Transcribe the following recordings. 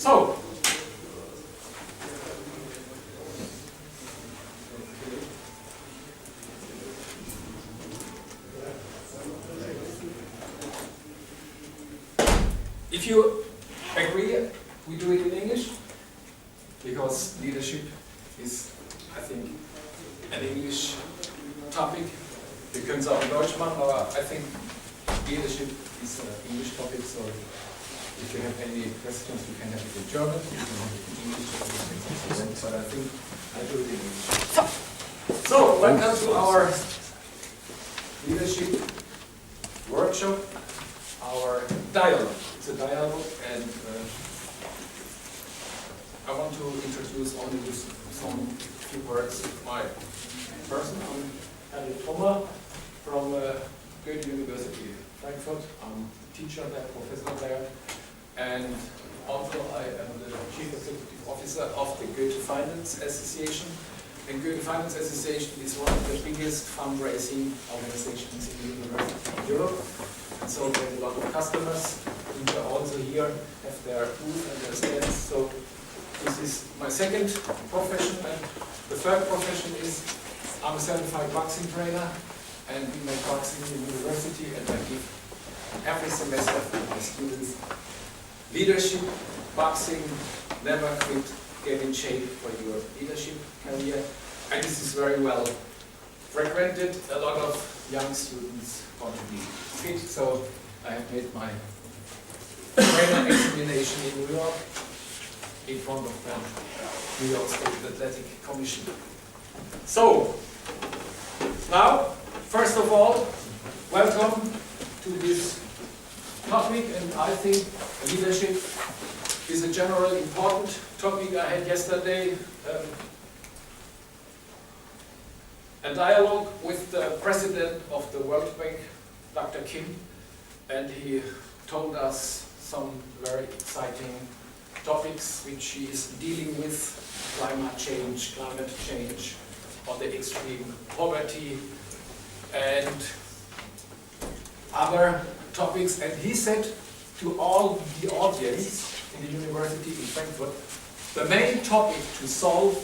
So, if you agree, we do it in English, because leadership is, I think, an English topic. Wir können es auch in Deutsch machen, aber I think leadership is an English topic, so if you have any questions, you can have it in German, you can have it in English, but I think I do it in English. So, welcome to our leadership workshop, our dialogue. It's a dialogue, and I want to introduce only with some few words my person. I'm Hessen Trummer from Goethe University, Frankfurt. I'm a teacher there, professor there, and also I am the Chief Executive Officer of the Goethe Finance Association. And Goethe Finance Association is one of the biggest fundraising organizations in the University of Europe. And so we have a lot of customers who are also here, have their booth and their stands. So this is my second profession, and the third profession is I'm a certified boxing trainer, and we make boxing in the university, and I give every semester to my students leadership, boxing, never quit, get in shape for your leadership career. And this is very well frequented. A lot of young students want to be fit, so I have made my trainer examination in New York in front of the New York State Athletic Commission. So, now, first of all, welcome to this topic, and I think leadership is a generally important topic. I had yesterday a dialogue with the president of the World Bank, Dr. Kim, and he told us some very exciting topics which he is dealing with: climate change, or the extreme poverty, and other topics. And he said to all the audience in the university in Frankfurt, the main topic to solve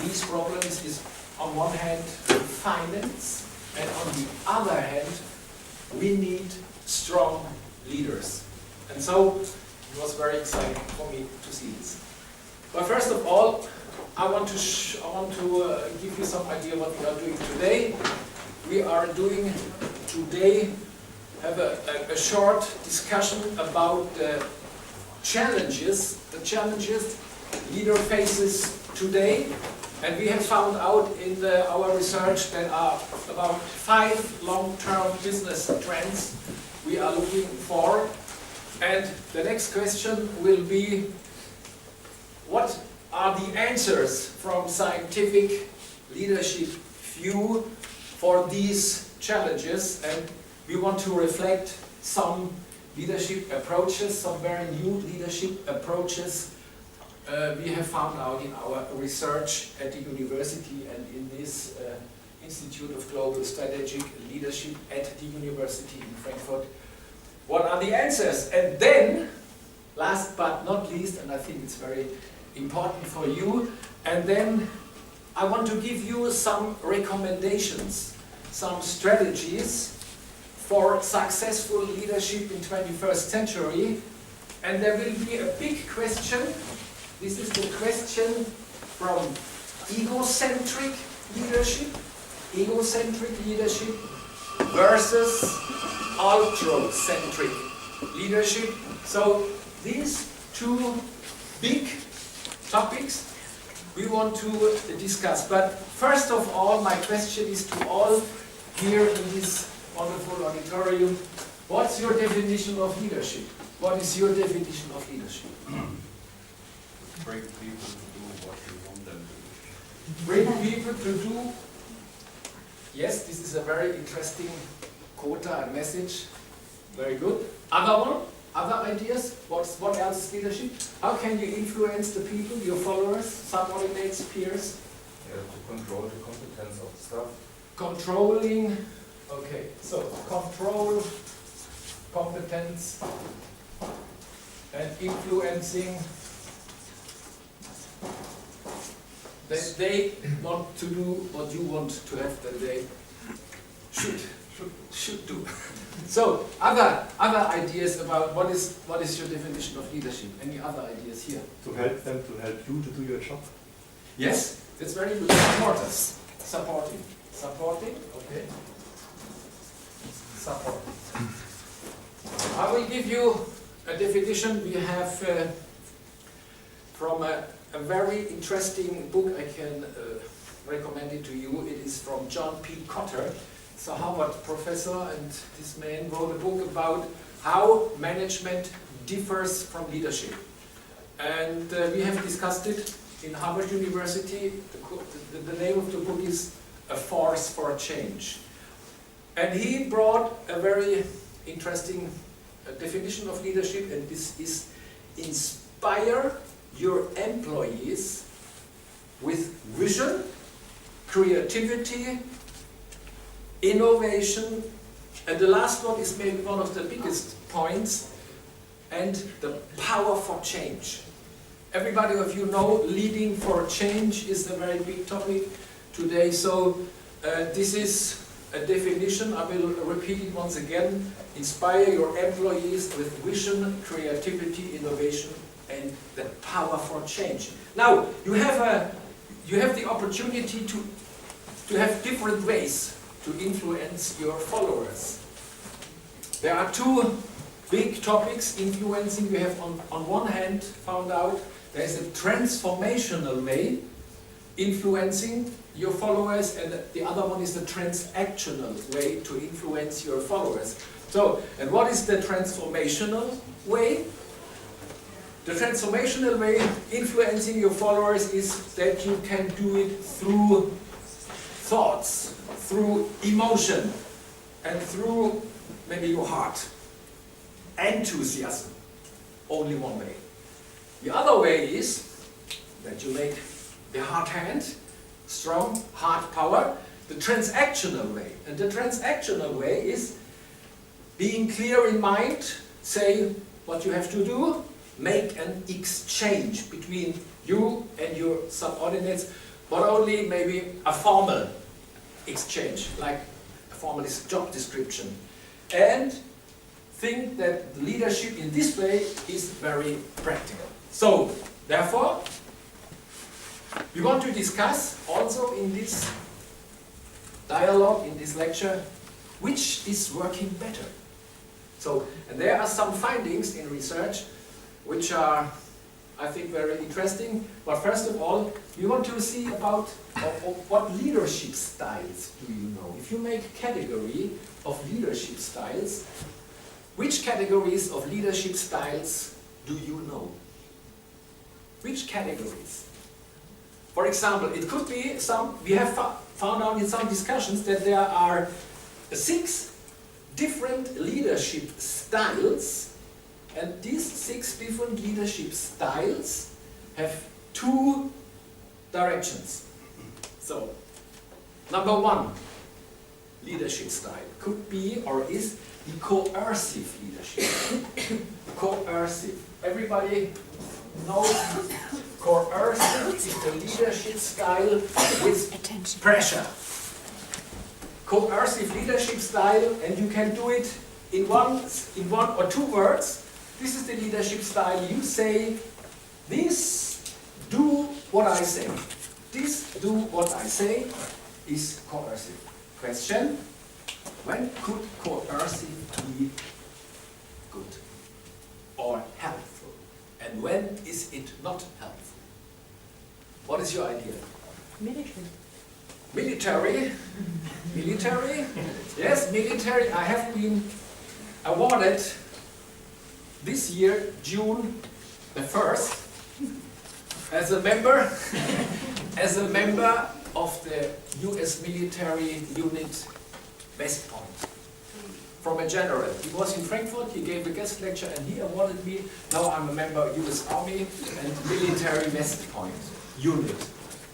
these problems is, on one hand, finance, and on the other hand, we need strong leaders. And so it was very exciting for me to see this. But first of all, I want to give you some idea what we are doing today. We are doing today a short discussion about the challenges leader faces today. And we have found out in our research that are about 5 long-term business trends we are looking for. And the next question will be, what are the answers from scientific leadership view for these challenges? And we want to reflect some leadership approaches, some very new leadership approaches we have found out in our research at the university and in this Institute of Global Strategic Leadership at the University in Frankfurt. What are the answers? And then, last but not least, and I think it's very important for you, and then I want to give you some recommendations, some strategies for successful leadership in 21st century. And there will be a big question. This is the question from egocentric leadership versus ultracentric leadership. So these two big topics we want to discuss. But first of all, my question is to all here in this wonderful auditorium: what's your definition of leadership? What is your definition of leadership? Bring people to do what you want them to do. Bring people to do. Yes, this is a very interesting quota and message. Very good. Other one? Other ideas? What else is leadership? How can you influence the people, your followers, subordinates, peers? To control the competence of the staff. Controlling. Okay, so control, competence, and influencing that they want to do what you want to have, that they should do. So, other ideas about what is your definition of leadership? Any other ideas here? To help them, to help you to do your job. Yes, that's very good. Supporters. Supporting, okay. Supporting. I will give you a definition we have from a very interesting book. I can recommend it to you. It is from John P. Cotter. It's a Harvard professor, and this man wrote a book about how management differs from leadership. And we have discussed it in Harvard University. The name of the book is A Force for Change. And he brought a very interesting definition of leadership, and this is inspire your employees with vision, creativity, innovation, and the last one is maybe one of the biggest points, and the power for change. Everybody of you know leading for change is a very big topic today, so this is a definition. I will repeat it once again. Inspire your employees with vision, creativity, innovation, and the power for change. Now, you have the opportunity to have different ways to influence your followers. There are two big topics influencing. We have on one hand found out there is a transformational way influencing your followers, and the other one is the transactional way to influence your followers. So, and what is the transformational way? The transformational way influencing your followers is that you can do it through thoughts, through emotion, and through maybe your heart. Enthusiasm. Only one way. The other way is that you make the hard hand, strong, hard power, the transactional way. And the transactional way is being clear in mind, say what you have to do, make an exchange between you and your subordinates, but only maybe a formal exchange, like a formal job description. And think that leadership in this way is very practical. So, therefore, we want to discuss also in this dialogue, in this lecture, which is working better. So, and there are some findings in research which are, I think, very interesting. But first of all, we want to see about what leadership styles do you know. If you make a category of leadership styles, which categories of leadership styles do you know? Which categories? For example, it could be we have found out in some discussions that there are 6 different leadership styles, and these 6 different leadership styles have 2 directions. So, number 1 leadership style could be or is the coercive leadership. Coercive. Everybody knows coercive is the leadership style with pressure. Coercive leadership style, and you can do it in one or 2 words. This is the leadership style. You say, this, do what I say. This, do what I say is coercive. Question, when could coercive be good or helpful? And when is it not helpful? What is your idea? Military. Military? Military? Yes, military. I have been awarded this year, June the 1st, as a member of the US military unit West Point. From a general. He was in Frankfurt, he gave a guest lecture, and he awarded me. Now I'm a member of US Army and military West Point unit,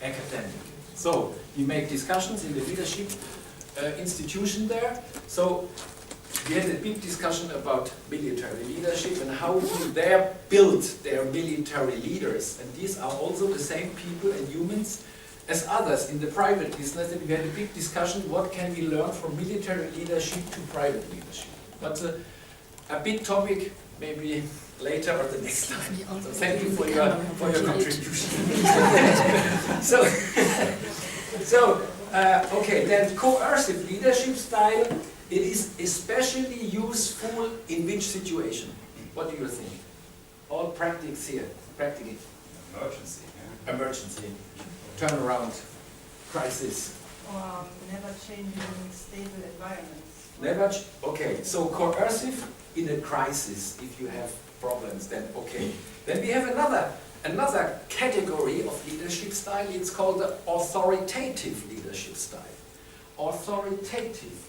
academic. So, we make discussions in the leadership institution there. So, we had a big discussion about military leadership and how they build their military leaders. And these are also the same people and humans as others in the private business, that we had a big discussion, what can we learn from military leadership to private leadership. But a big topic, maybe later or the next time. So thank you for your contribution. Okay, then coercive leadership style, it is especially useful in which situation? What do you think? All practice here, practically. Emergency, yeah. Emergency, turnaround, crisis. Or never changing stable environments. Okay, so coercive in a crisis, if you have problems, then okay. Then we have another category of leadership style, it's called the authoritative leadership style. Authoritative.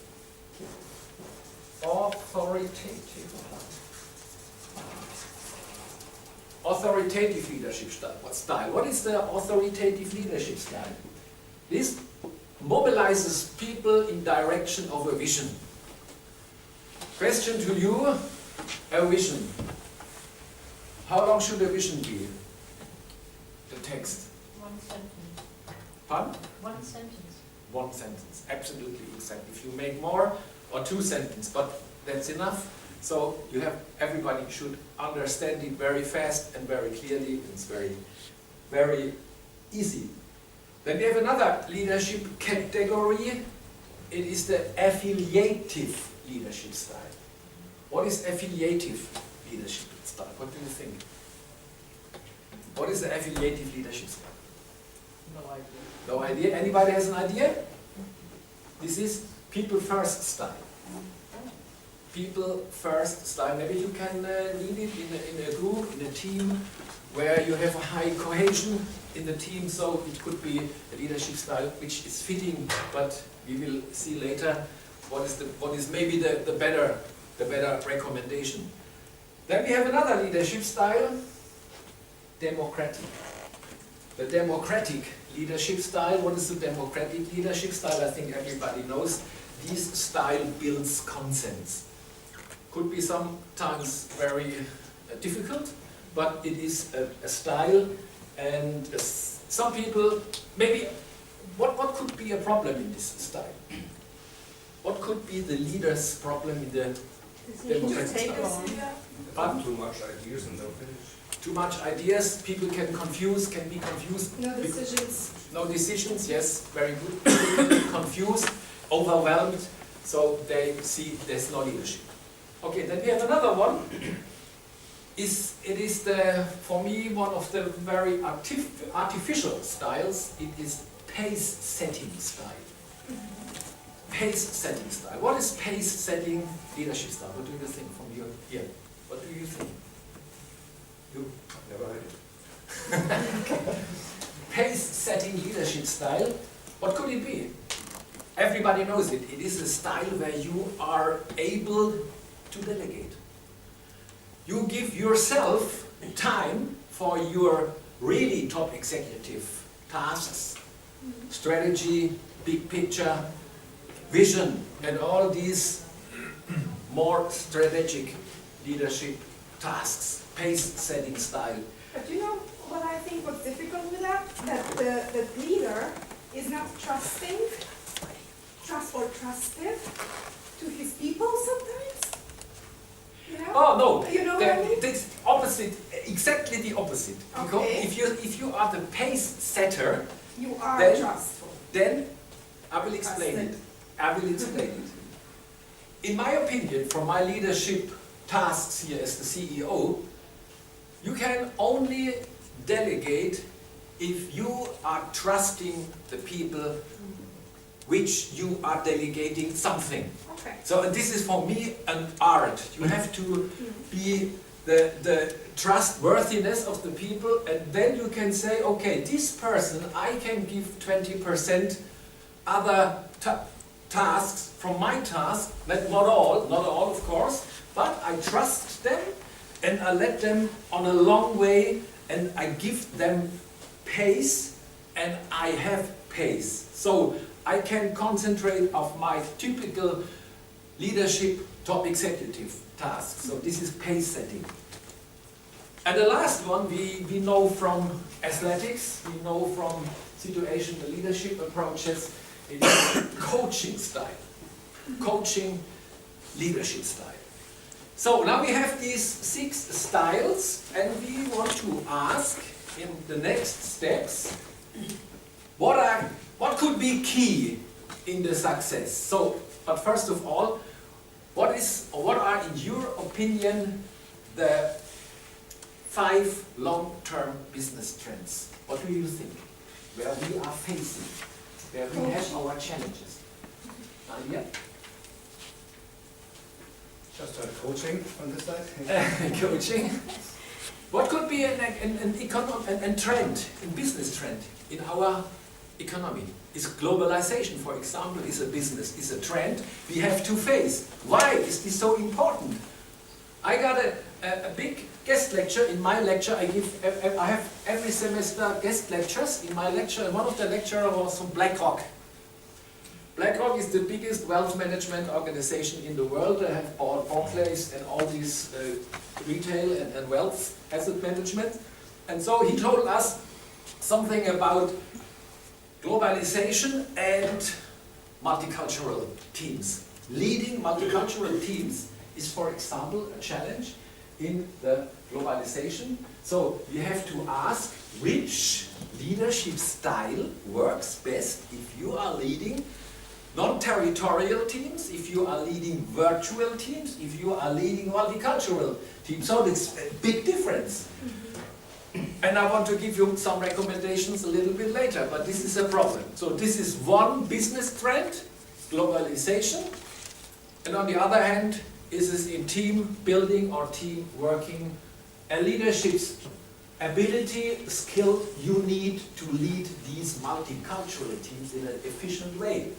Authoritative leadership style. What is the authoritative leadership style? This mobilizes people in direction of a vision. Question to you, a vision. How long should a vision be? The text. One sentence. Pardon? One sentence. One sentence, absolutely exact. If you make more, or two sentences, but that's enough. So you have, everybody should understand it very fast and very clearly. It's very, very easy. Then we have another leadership category. It is the affiliative leadership style. What is affiliative leadership style? What do you think? What is the affiliative leadership style? No idea. No idea? Anybody has an idea? This is people first style. People first style. Maybe you can lead it in a group, in a team, where you have a high cohesion in the team, so it could be a leadership style which is fitting, but we will see later what is maybe the better recommendation. Then we have another leadership style, democratic. The democratic leadership style. What is the democratic leadership style? I think everybody knows. This style builds consensus. Could be sometimes very difficult, but it is a style, and some people, maybe, what could be a problem in this style? What could be the leader's problem in the democratic style? Pardon? Too much ideas and no finish. Too much ideas, people can be confused. No decisions. No decisions, yes, very good. People can be confused, overwhelmed, so they see there's no leadership. Okay, then we have another one. It is for me, one of the very artificial styles. It is pace-setting style. Pace-setting style. What is pace-setting leadership style? What do you think from your ear? What do you think? You? Never heard it. Pace-setting leadership style. What could it be? Everybody knows it. It is a style where you are able to delegate. You give yourself time for your really top executive tasks, strategy, big picture, vision, and all these more strategic leadership tasks, pace-setting style. But you know what I think was difficult with that? That the leader is not trustive to his people sometimes. You know? Oh no, You know what I mean? it's opposite, exactly the opposite. Because Okay. if you are the pace setter, You are Then- trustful. then I will explain it. In my opinion, from my leadership tasks here as the CEO, you can only delegate if you are trusting the people which you are delegating something. Okay. So and this is for me an art. You have to be the trustworthiness of the people, and then you can say, okay, this person I can give 20% other tasks from my task, not all of course, but I trust them and I let them on a long way and I give them pace and I have pace. So I can concentrate on my typical leadership top executive tasks. So this is pace setting. And the last one we know from athletics, we know from situation, the leadership approaches, it is coaching style. Coaching leadership style. So now we have these 6 styles, and we want to ask in the next steps, what could be key in the success? So, but first of all, what are in your opinion the 5 long-term business trends? What do you think? Where we are facing, where we have our challenges? Nadia? Just coaching on this side. Coaching. What could be an trend, a business trend in our economy? Is globalization, for example, is a trend we have to face. Why is this so important? I got a big guest lecture. In my lecture, I have every semester guest lectures in my lecture, and one of the lecturers was from BlackRock. BlackRock is the biggest wealth management organization in the world. They have bought Barclays and all these retail and wealth asset management. And so he told us something about globalization and multicultural teams. Leading multicultural teams is, for example, a challenge in the globalization. So we have to ask which leadership style works best if you are leading non-territorial teams, if you are leading virtual teams, if you are leading multicultural teams. So it's a big difference. And I want to give you some recommendations a little bit later, but this is a problem. So this is one business trend, globalization, and on the other hand, is this in team building or team working, a leadership ability, skill you need to lead these multicultural teams in an efficient way.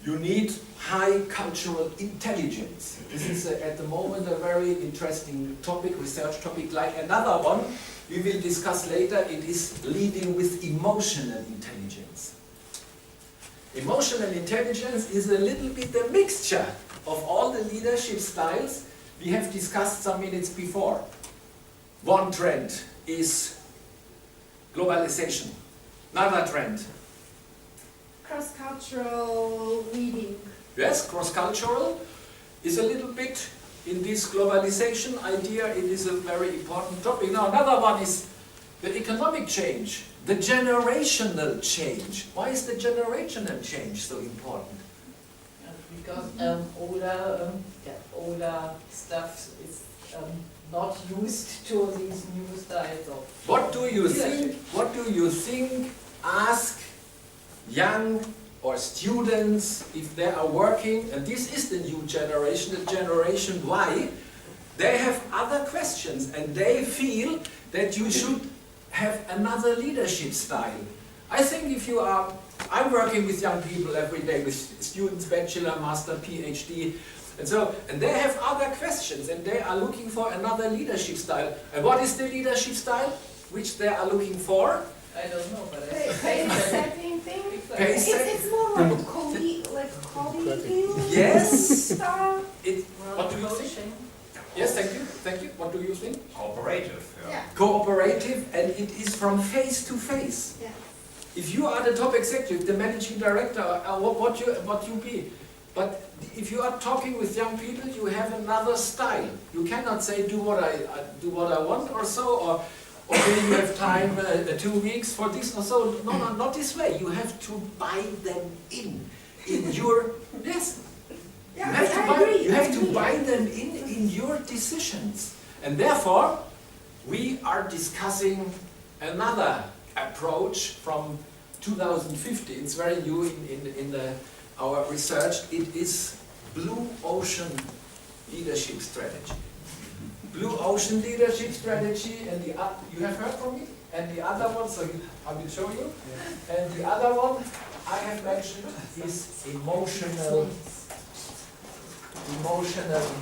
You need high cultural intelligence. This is at the moment a very interesting topic, research topic. Like another one we will discuss later, it is leading with emotional intelligence. Emotional intelligence is a little bit a mixture of all the leadership styles we have discussed some minutes before. One trend is globalization. Another trend, Cross-cultural leading. yes, cross-cultural is a little bit in this globalization idea. It is a very important topic. Now another one is the economic change, the generational change. Why is the generational change so important? Because older stuff is not used to these new styles of What do you leadership. think? What do you think? Ask young or students if they are working, and this is the new generation, the generation Y. They have other questions, and they feel that you should have another leadership style. I think if you are, I'm working with young people every day, with students, bachelor, master, PhD, and they have other questions, and they are looking for another leadership style. And what is the leadership style which they are looking for? I don't know, but Pace-setting thing. Pace setting. It's more like colleague Yes. style. What do you think? Yes, thank you. What do you think? Cooperative, Yeah. Cooperative, and it is from face to face. Yeah. If you are the top executive, the managing director, what you be. But if you are talking with young people, you have another style. You cannot say do what I want or so, or okay, you have time 2 weeks for this or so. No, not this way. You have to buy them in your yes. Yeah, You have to buy them in your decisions. And therefore, we are discussing another approach from 2050. It's very new in our research. It is Blue Ocean Leadership Strategy. Blue Ocean Leadership Strategy, and you have heard from me? And the other one, so I will show you. Yeah. And the other one I have mentioned is emotional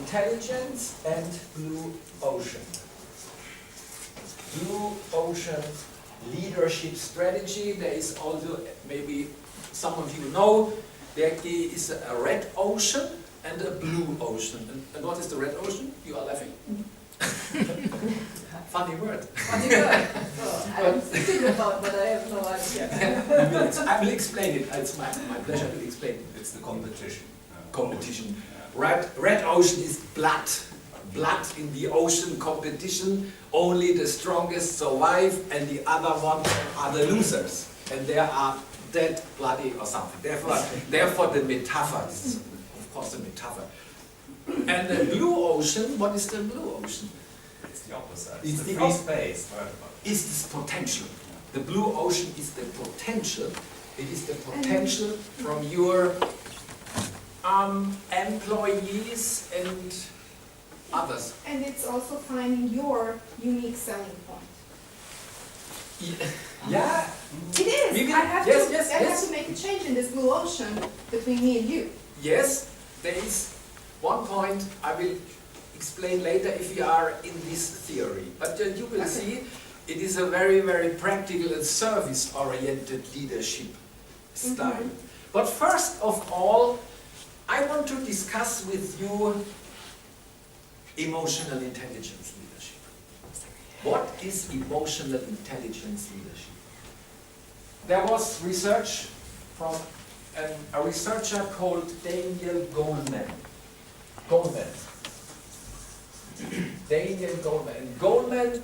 intelligence and blue ocean. Blue ocean leadership strategy. There is also, maybe some of you know, there is a red ocean and a blue ocean. And what is the red ocean? You are laughing. funny word. Funny word. So, I'm thinking about, but I have no idea. I will explain it. It's my pleasure to explain it. It's the competition. Competition. Yeah. Red ocean is blood. Blood in the ocean competition. Only the strongest survive, and the other one are the losers. And they are dead, bloody, or something. Therefore the metaphor. This is, of course, a metaphor. And the blue ocean. What is the blue ocean? It's the opposite. It's It's the the free op- space. Is this potential. The blue ocean is the potential. It is the potential from your employees and others. And it's also finding your unique selling point. Yeah, It is. We will- I have yes, to. yes, I yes. have to make a change in this blue ocean between me and you. yes, there is one point I will explain later if we are in this theory. But you will see it is a very, very practical and service-oriented leadership style. But first of all, I want to discuss with you emotional intelligence leadership. What is emotional intelligence leadership? There was research from a researcher called Daniel Goleman. Daniel Goleman. And Goleman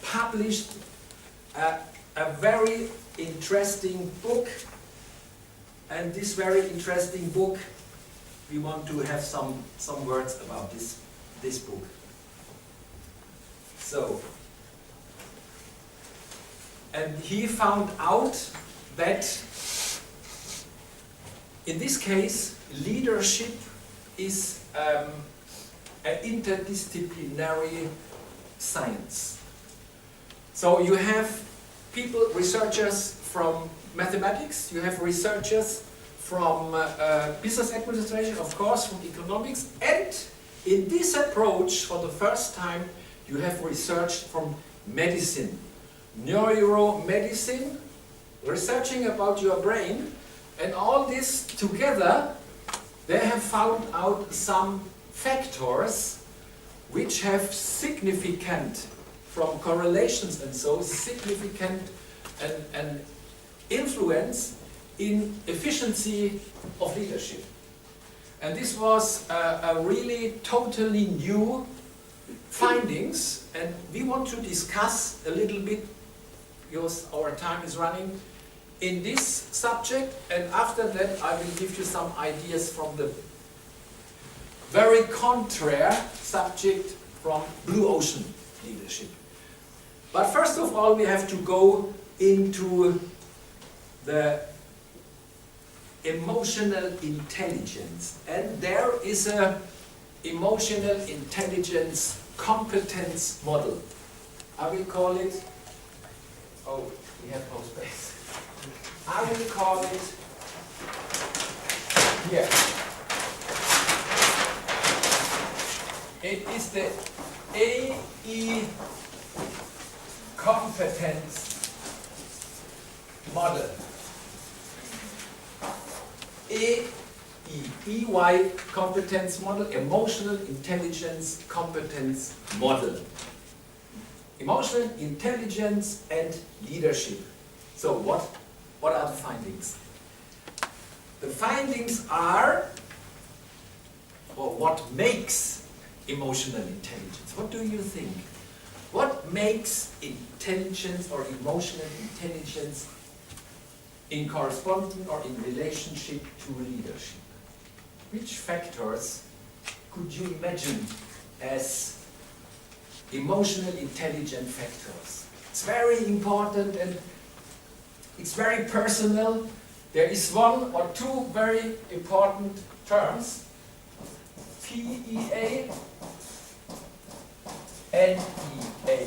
published a very interesting book, and this very interesting book, we want to have some words about this book. So, and he found out that in this case, leadership is an interdisciplinary science. So you have people, researchers from mathematics, you have researchers from business administration, of course, from economics, and in this approach, for the first time, you have research from medicine, neuromedicine, researching about your brain, and all this together, they have found out some factors which have significant, from correlations and so, significant and influence in efficiency of leadership. And this was a really totally new findings, and we want to discuss a little bit, because our time is running, in this subject, and after that I will give you some ideas from the very contrary subject from blue ocean leadership. But first of all, we have to go into the emotional intelligence, and there is a emotional intelligence competence model. I will call it, oh, we have no space. I will call it here. It is the AE competence model. EY competence model, emotional intelligence competence model. Emotional intelligence and leadership. So what are the findings? The findings are, or what makes emotional intelligence? What do you think? What makes intelligence or emotional intelligence in correspondence or in relationship to leadership? Which factors could you imagine as emotional intelligent factors? It's very important and it's very personal. There is one or two very important terms, PEA and EA.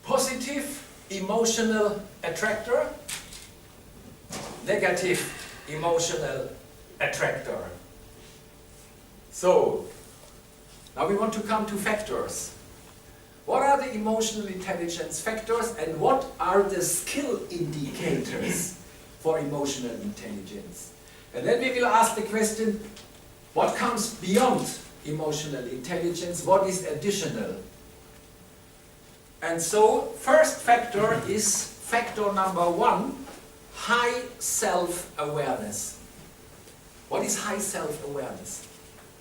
Positive emotional attractor, negative emotional attractor. So, now we want to come to factors. What are the emotional intelligence factors and what are the skill indicators for emotional intelligence? And then we will ask the question, what comes beyond emotional intelligence, what is additional. And so, first factor is factor number 1, high self-awareness. What is high self-awareness?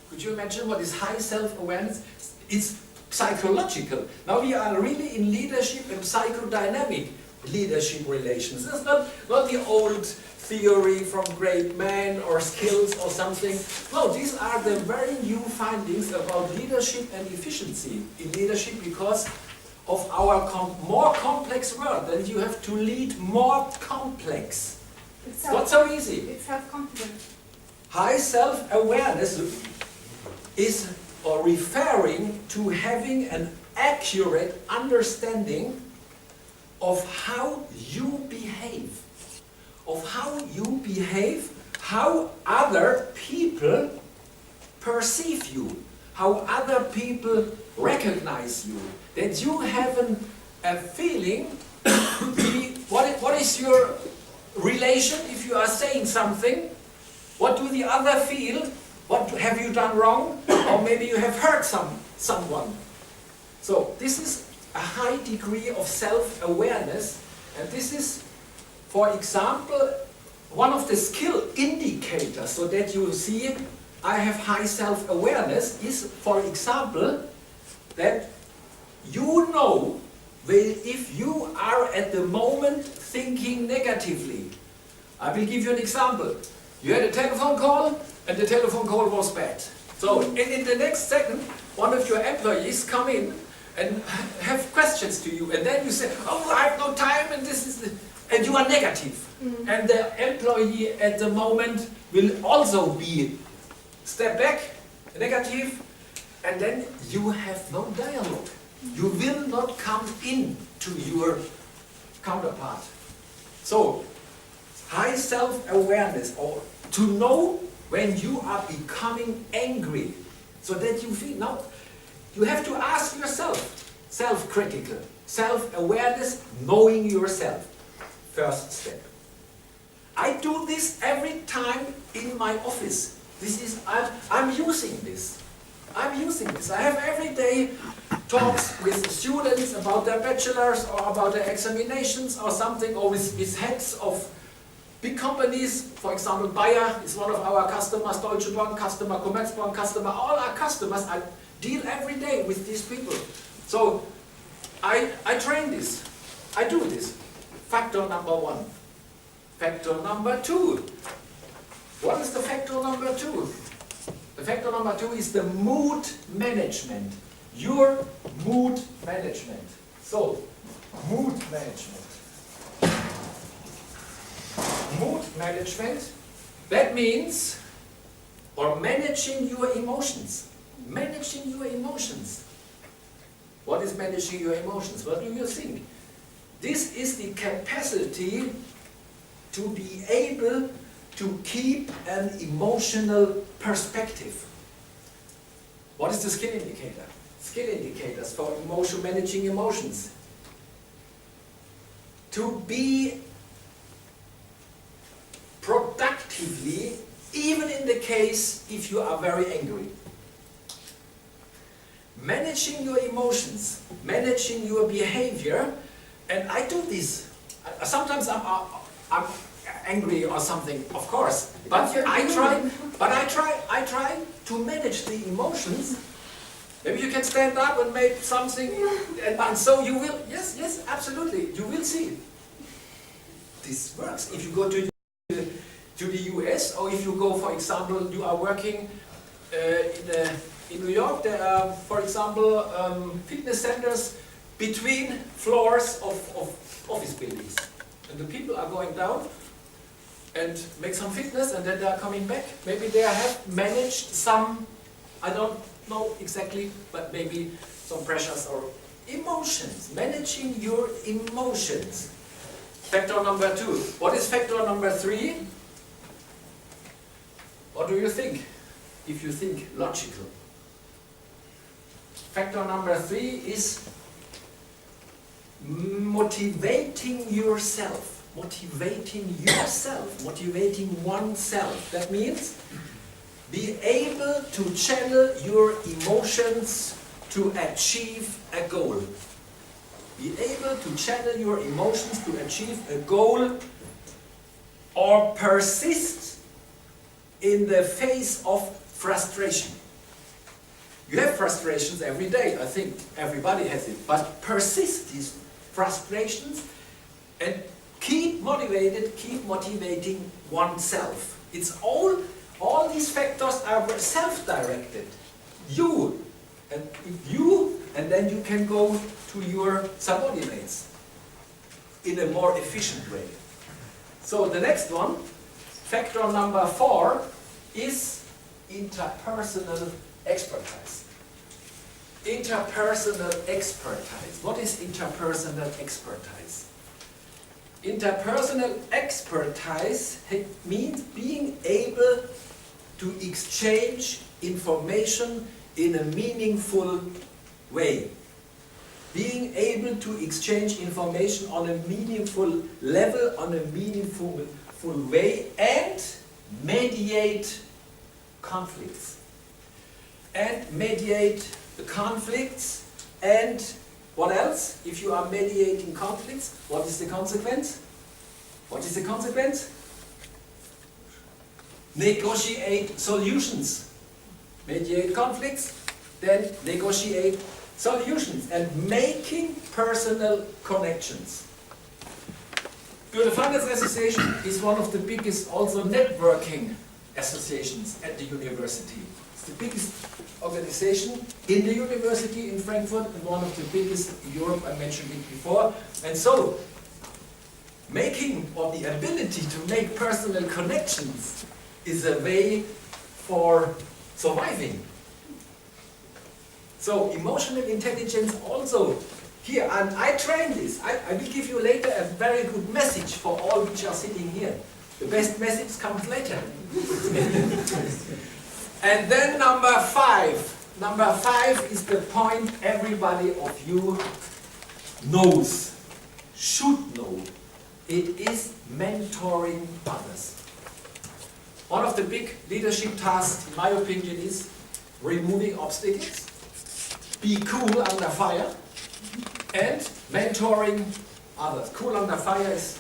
Could you imagine what is high self-awareness? It's psychological. Now we are really in leadership and psychodynamic leadership relations. It's not the old theory from great men or skills or something. No, these are the very new findings about leadership and efficiency in leadership because of our more complex world. And you have to lead more complex. It's not so easy. It's self-confidence. High self-awareness is referring to having an accurate understanding of how you behave. Of how you behave, how other people perceive you, how other people recognize you. That you have a feeling, what is your relation if you are saying something? What do the other feel? What have you done wrong? Or maybe you have hurt someone. So this is a high degree of self-awareness, and this is, for example, one of the skill indicators, so that you see I have high self-awareness, is, for example, that you know if you are at the moment thinking negatively. I will give you an example. You had a telephone call, and the telephone call was bad. So, in the next second, one of your employees come in and have questions to you, and then you say, oh, I have no time, and this is and you are negative. And the employee at the moment will also be step back, negative, and then you have no dialogue. You will not come in to your counterpart. So, high self-awareness, or to know when you are becoming angry, so that you feel, now, you have to ask yourself, self-critical, self-awareness, knowing yourself. First step. I do this every time in my office. I'm using this. I'm using this. I have every day talks with students about their bachelors or about their examinations or something, or with heads of big companies. For example, Bayer is one of our customers, Deutsche Bank customer, Commerzbank customer, all our customers. I deal every day with these people. So I train this. I do this. Factor number 1. Factor number 2. What is the factor number 2? The factor number 2 is the mood management. Your mood management. So, mood management. Mood management, that means, or managing your emotions. Managing your emotions. What is managing your emotions? What do you think? This is the capacity to be able to keep an emotional perspective. What is the skill indicator? Skill indicators for managing emotions. To be productively, even in the case if you are very angry. Managing your emotions, managing your behavior, and I do this. Sometimes I'm angry or something, of course, but I try to manage the emotions. Maybe you can stand up and make something, and so you will, yes, absolutely, you will see. This works. If you go to the US, or if you go, for example, you are working in New York, there are, for example, fitness centers between floors of office buildings. And the people are going down and make some fitness, and then they are coming back. Maybe they have managed some, I don't know exactly, but maybe some pressures or emotions. Managing your emotions. Factor number 2. What is factor number 3? What do you think? If you think logical. Factor number 3 is motivating yourself. Motivating yourself. Motivating oneself. That means Be able to channel your emotions to achieve a goal. Be able to channel your emotions to achieve a goal or persist in the face of frustration. You have frustrations every day, I think everybody has it, but persist these frustrations and keep motivated, keep motivating oneself. It's all these factors are self-directed. You, and then you can go to your subordinates in a more efficient way. So the next one, factor number 4, is interpersonal expertise. Interpersonal expertise. What is interpersonal expertise? Interpersonal expertise means being able to exchange information in a meaningful way. Being able to exchange information on a meaningful level, on a meaningful way, and mediate conflicts. And mediate the conflicts, and what else? If you are mediating conflicts, what is the consequence? What is the consequence? Negotiate solutions. Mediate conflicts, then negotiate solutions, and making personal connections. The Finance Association is one of the biggest also networking associations at the university. It's the biggest organization in the university in Frankfurt and one of the biggest in Europe, I mentioned it before. And so, making or the ability to make personal connections is a way for surviving. So emotional intelligence also here, and I train this. I will give you later a very good message for all which are sitting here. The best message comes later. And then number 5. Number 5 is the point everybody of you knows, should know. It is mentoring others. One of the big leadership tasks, in my opinion, is removing obstacles, be cool under fire, and mentoring others. Cool under fire is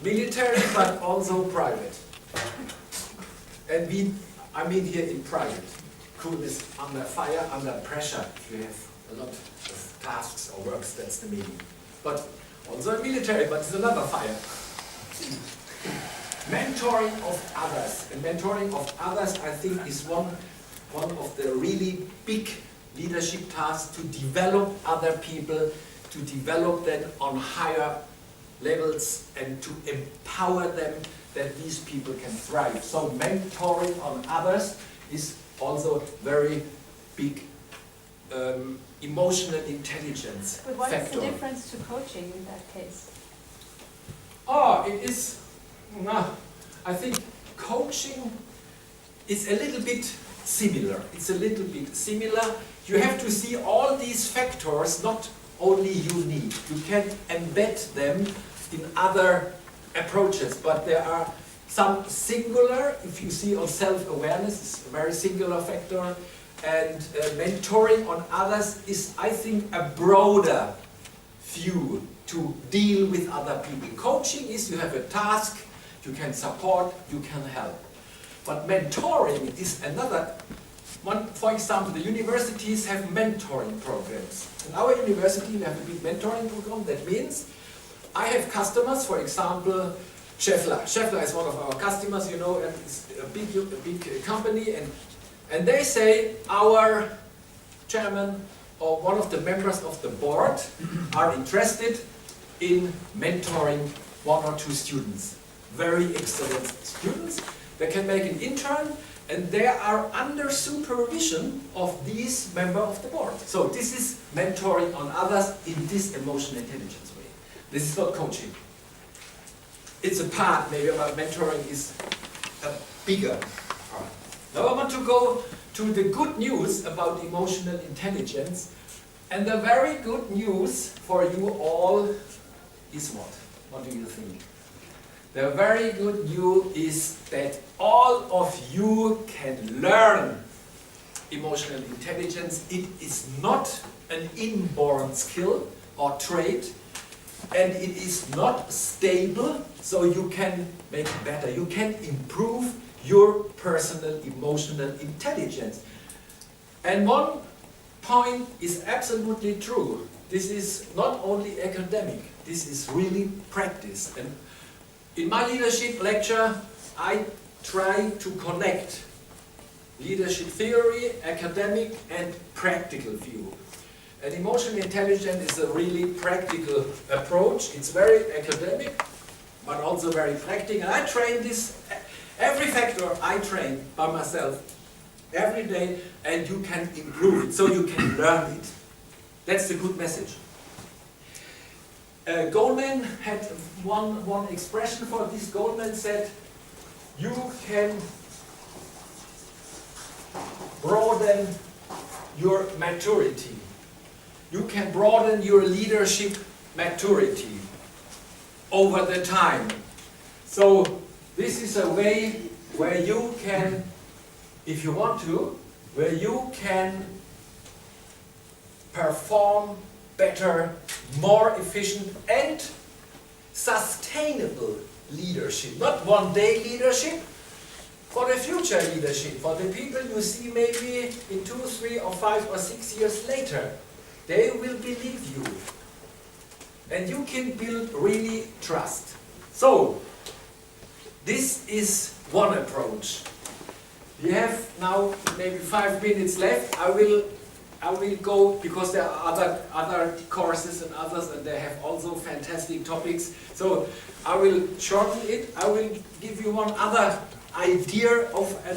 military, but also private. And I mean here in private. Coolness under fire, under pressure. If you have a lot of tasks or works, that's the meaning. But also military, but it's another fire. Mentoring of others. And mentoring of others, I think, is one of the really big leadership tasks, to develop other people, to develop them on higher levels and to empower them that these people can thrive. So mentoring on others is also very big emotional intelligence But what factor. is the difference to coaching in that case? Oh, it is, I think coaching is a little bit similar. It's a little bit similar. You have to see all these factors, not only unique. You can embed them in other approaches, but there are some singular. If you see on self-awareness, it's a very singular factor, and mentoring on others is, I think, a broader view to deal with other people. Coaching is you have a task, you can support, you can help. But mentoring is another one. For example, the universities have mentoring programs. In our university, we have a big mentoring program. That means I have customers, for example, Scheffler. Scheffler is one of our customers, you know, and it's a big company, and they say our chairman or one of the members of the board are interested in mentoring 1 or 2 students. Very excellent students. They can make an intern, and they are under supervision of these member of the board. So this is mentoring on others in this emotional intelligence way. This is not coaching. It's a part, maybe, about mentoring is a bigger part. Now I want to go to the good news about emotional intelligence. And the very good news for you all is what? What do you think? The very good news is that all of you can learn emotional intelligence. It is not an inborn skill or trait, and it is not stable, so you can make it better. You can improve your personal emotional intelligence. And one point is absolutely true. This is not only academic, this is really practice. And in my leadership lecture, I try to connect leadership theory, academic and practical view. And emotional intelligence is a really practical approach. It's very academic, but also very practical. I train this, every factor I train by myself every day, and you can improve it, so you can learn it. That's the good message. Goldman had one expression for this. Goldman said, you can broaden your maturity. You can broaden your leadership maturity over the time. So this is a way where you can, if you want to, where you can perform better, more efficient and sustainable leadership. Not one-day leadership, for the future leadership, for the people you see maybe in 2, 3 or 5 or 6 years later. They will believe you. And you can build really trust. So, this is one approach. We have now maybe 5 minutes left. I will go, because there are other courses and others, and they have also fantastic topics. So I will shorten it. I will give you one other idea of a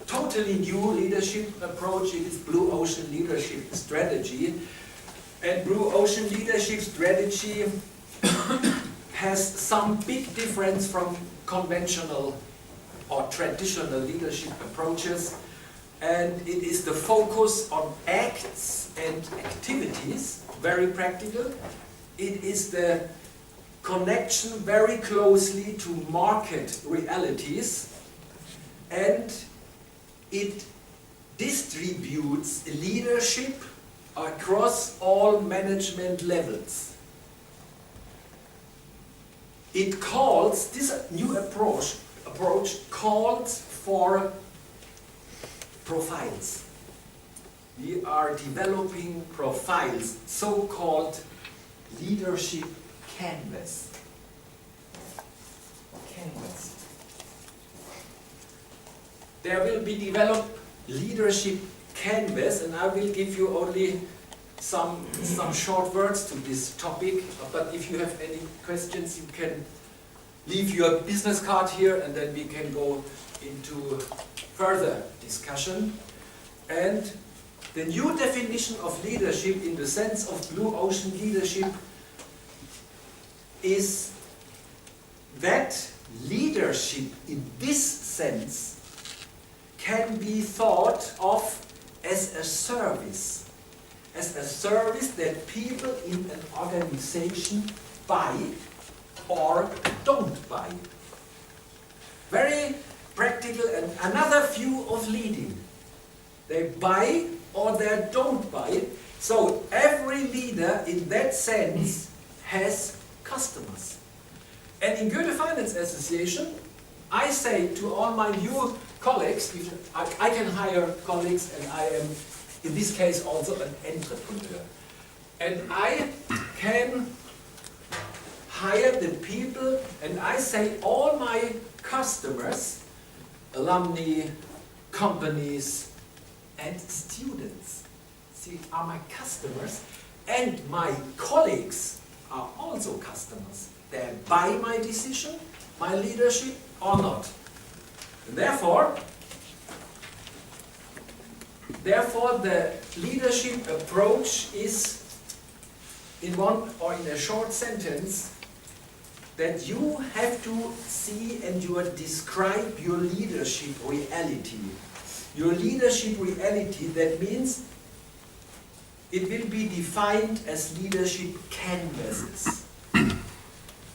totally new leadership approach. It is Blue Ocean Leadership Strategy. And Blue Ocean Leadership Strategy has some big difference from conventional or traditional leadership approaches. And it is the focus on acts and activities, very practical. It is the connection very closely to market realities, and it distributes leadership across all management levels. It calls, this new approach calls for profiles. We are developing profiles, so-called leadership canvas. There will be developed leadership canvas, and I will give you only some short words to this topic, but if you have any questions, you can leave your business card here, and then we can go into further discussion. And the new definition of leadership in the sense of Blue Ocean leadership is that leadership in this sense can be thought of as a service that people in an organization buy or don't buy. Very practical, and another view of leading. They buy or they don't buy. So every leader in that sense has customers. And in Goethe Finance Association, I say to all my new colleagues, I can hire colleagues, and I am in this case also an entrepreneur. And I can hire the people, and I say all my customers, alumni, companies, and students, are my customers, and my colleagues are also customers. They buy my decision, my leadership, or not. And therefore, the leadership approach is, in one or in a short sentence, that you have to see and you describe your leadership reality. Your leadership reality, that means it will be defined as leadership canvases.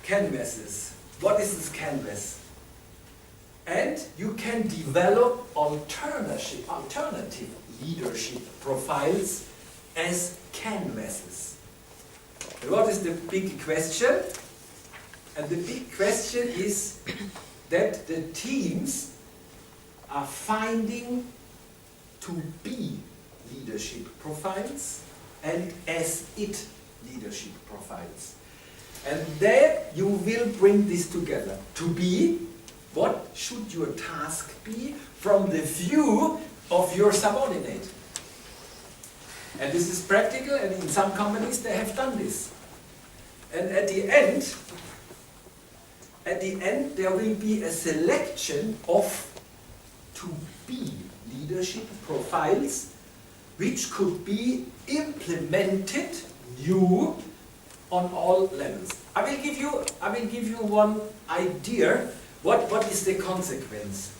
Canvases. what is this canvas? And you can develop alternative leadership profiles as canvases. And what is the big question? And the big question is that the teams are finding to be leadership profiles and as it leadership profiles. And there you will bring this together. To be, what should your task be from the view of your subordinate? And this is practical, and in some companies they have done this. And at the end there will be a selection of to-be leadership profiles which could be implemented new on all levels. I will give you one idea. What is the consequence?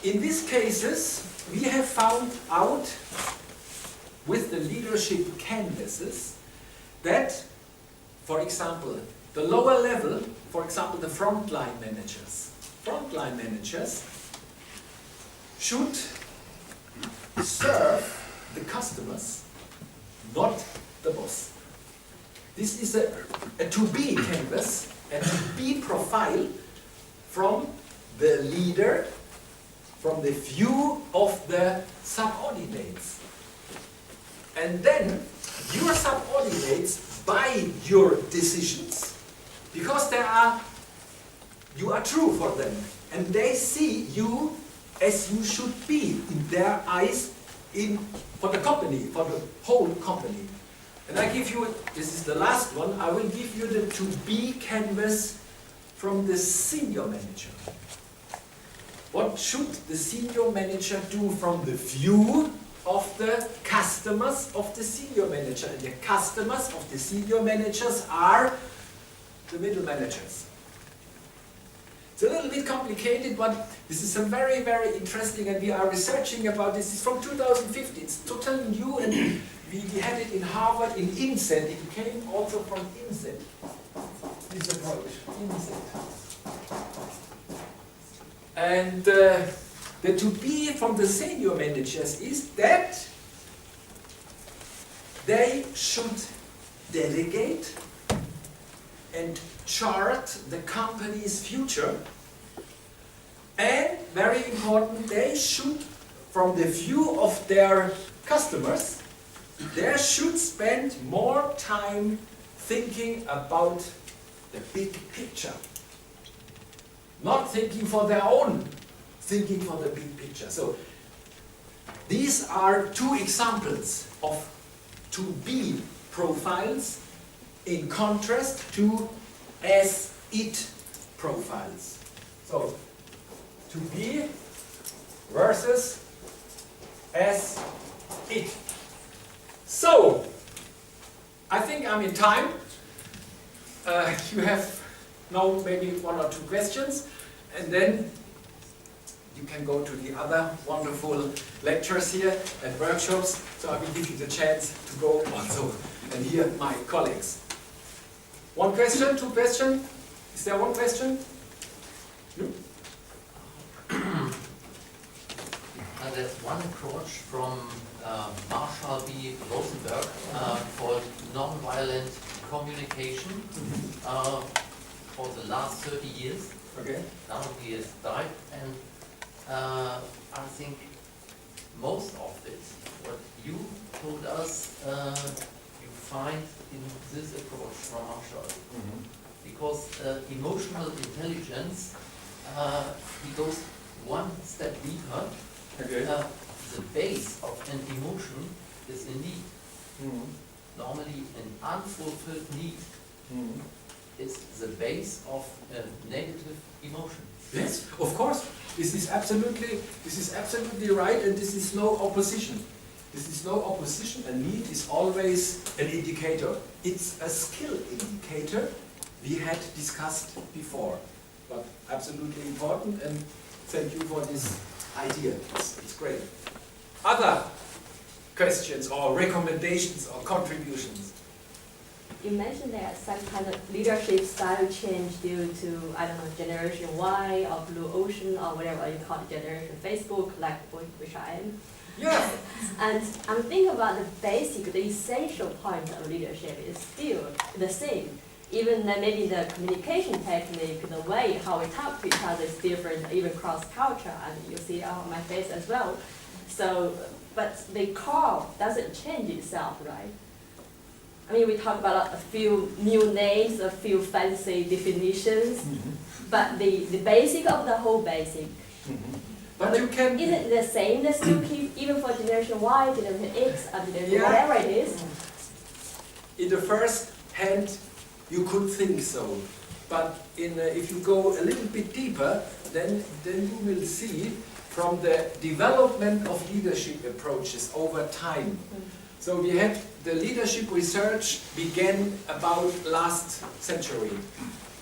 In these cases, we have found out with the leadership canvases that, for example, the lower level, for example, the frontline managers should serve the customers, not the boss. This is a to-be canvas, a to-be profile from the leader, from the view of the subordinates. And then your subordinates buy your decisions because you are true for them, and they see you as you should be in their eyes for the company, for the whole company. And I give you, this is the last one, I will give you the to-be canvas from the senior manager. What should the senior manager do from the view of the customers of the senior manager? And the customers of the senior managers are the middle managers. It's a little bit complicated, but this is a very, very interesting, and we are researching about this. It's from 2015. It's totally new, and we had it in Harvard, in INSET. It came also from INSET, this approach, INSET. And the to-be from the senior managers is that they should delegate and chart the company's future, and very important, they should, from the view of their customers, they should spend more time thinking about the big picture, not thinking for their own, thinking for the big picture. So these are two examples of to-be profiles in contrast to as-it profiles. So, to be versus as-it. So, I think I'm in time. You have now maybe one or two questions, and then you can go to the other wonderful lectures here and workshops. So I will give you the chance to go also and hear my colleagues. One question, two questions? Is there one question? You? There's one approach from Marshall B. Rosenberg called nonviolent communication for the last 30 years. Okay. Now he has died, and I think most of it, what you told us, you find in this approach from Marshall. Mm-hmm. Because emotional intelligence, he goes one step deeper. Okay. The base of an emotion is a need. Mm-hmm. Normally, an unfulfilled need Mm-hmm. is the base of a negative emotion. Yes, of course. This is absolutely right, and this is no opposition. This is no opposition. A need is always an indicator. It's a skill indicator we had discussed before, but absolutely important, and thank you for this idea. It's great. Other questions or recommendations or contributions? you mentioned that some kind of leadership style change due to, I don't know, Generation Y or Blue Ocean or whatever you call it, Generation Facebook, like which I am. Yeah. And I'm thinking about the basic, the essential point of leadership is still the same. Even maybe the communication technique, the way how we talk to each other is different, even cross culture, and you see on my face as well. So, but the core doesn't change itself, right? I mean, we talk about a few new names, a few fancy definitions, but the basic of the whole basic. But you can. Is it the same? They still keep, even for Generation Y, Generation X, and Generation Yeah. whatever it is? In the first hand, you could think so. But if you go a little bit deeper, then you will see from the development of leadership approaches over time. So we had the leadership research began about last century,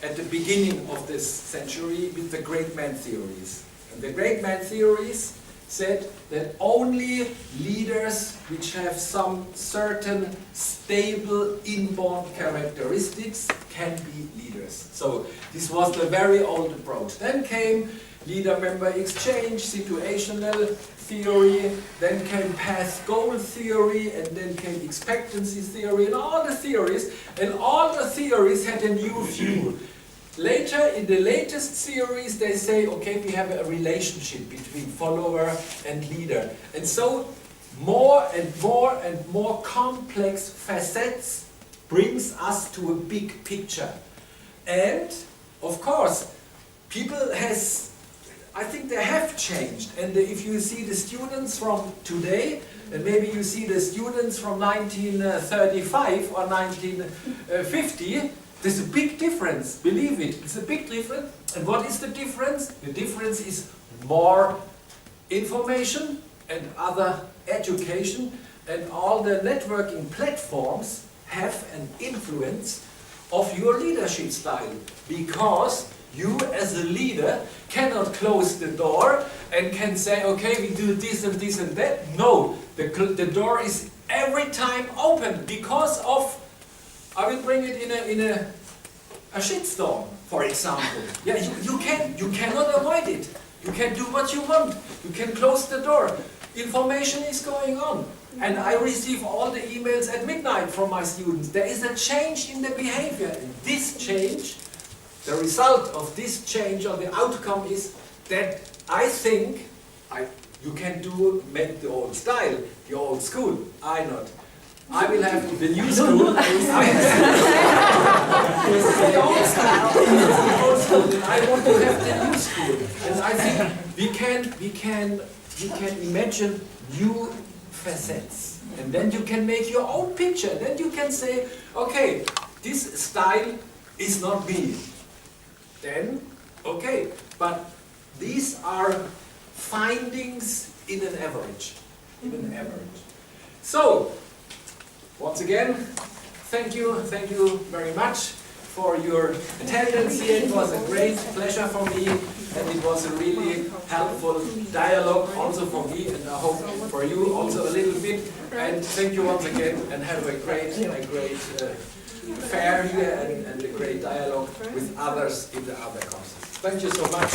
at the beginning of this century with the great man theories. And the great man theories said that only leaders which have some certain stable inborn characteristics can be leaders. So this was the very old approach. Then came leader-member exchange, situational theory, then came path-goal theory, and then came expectancy theory, and all the theories had a new view. Later, in the latest series, they say, okay, we have a relationship between follower and leader. And so, more and more and more complex facets brings us to a big picture. And, of course, people I think they have changed. And if you see the students from today, and maybe you see the students from 1935 or 1950, there's a big difference, believe it. It's a big difference. And what is the difference? The difference is more information and other education, and all the networking platforms have an influence of your leadership style, because you as a leader cannot close the door and can say, okay, we do this and this and that. No, the door is every time open because of, I will bring it in a shitstorm, for example. Yeah, you cannot avoid it. You can do what you want. You can close the door. Information is going on. And I receive all the emails at midnight from my students. There is a change in the behavior. And this change, the result of this change or the outcome is that I think you can make the old style, the old school. I not. I will have the new school. The old school. I want to have the new school. And I think we can imagine new facets. And then you can make your own picture. Then you can say, okay, this style is not me. Then, okay, but these are findings in an average. So, once again, thank you very much for your attendance here. It was a great pleasure for me, and it was a really helpful dialogue also for me, and I hope for you also a little bit. And thank you once again, and have a great fair here and a great dialogue with others in the other courses. Thank you so much.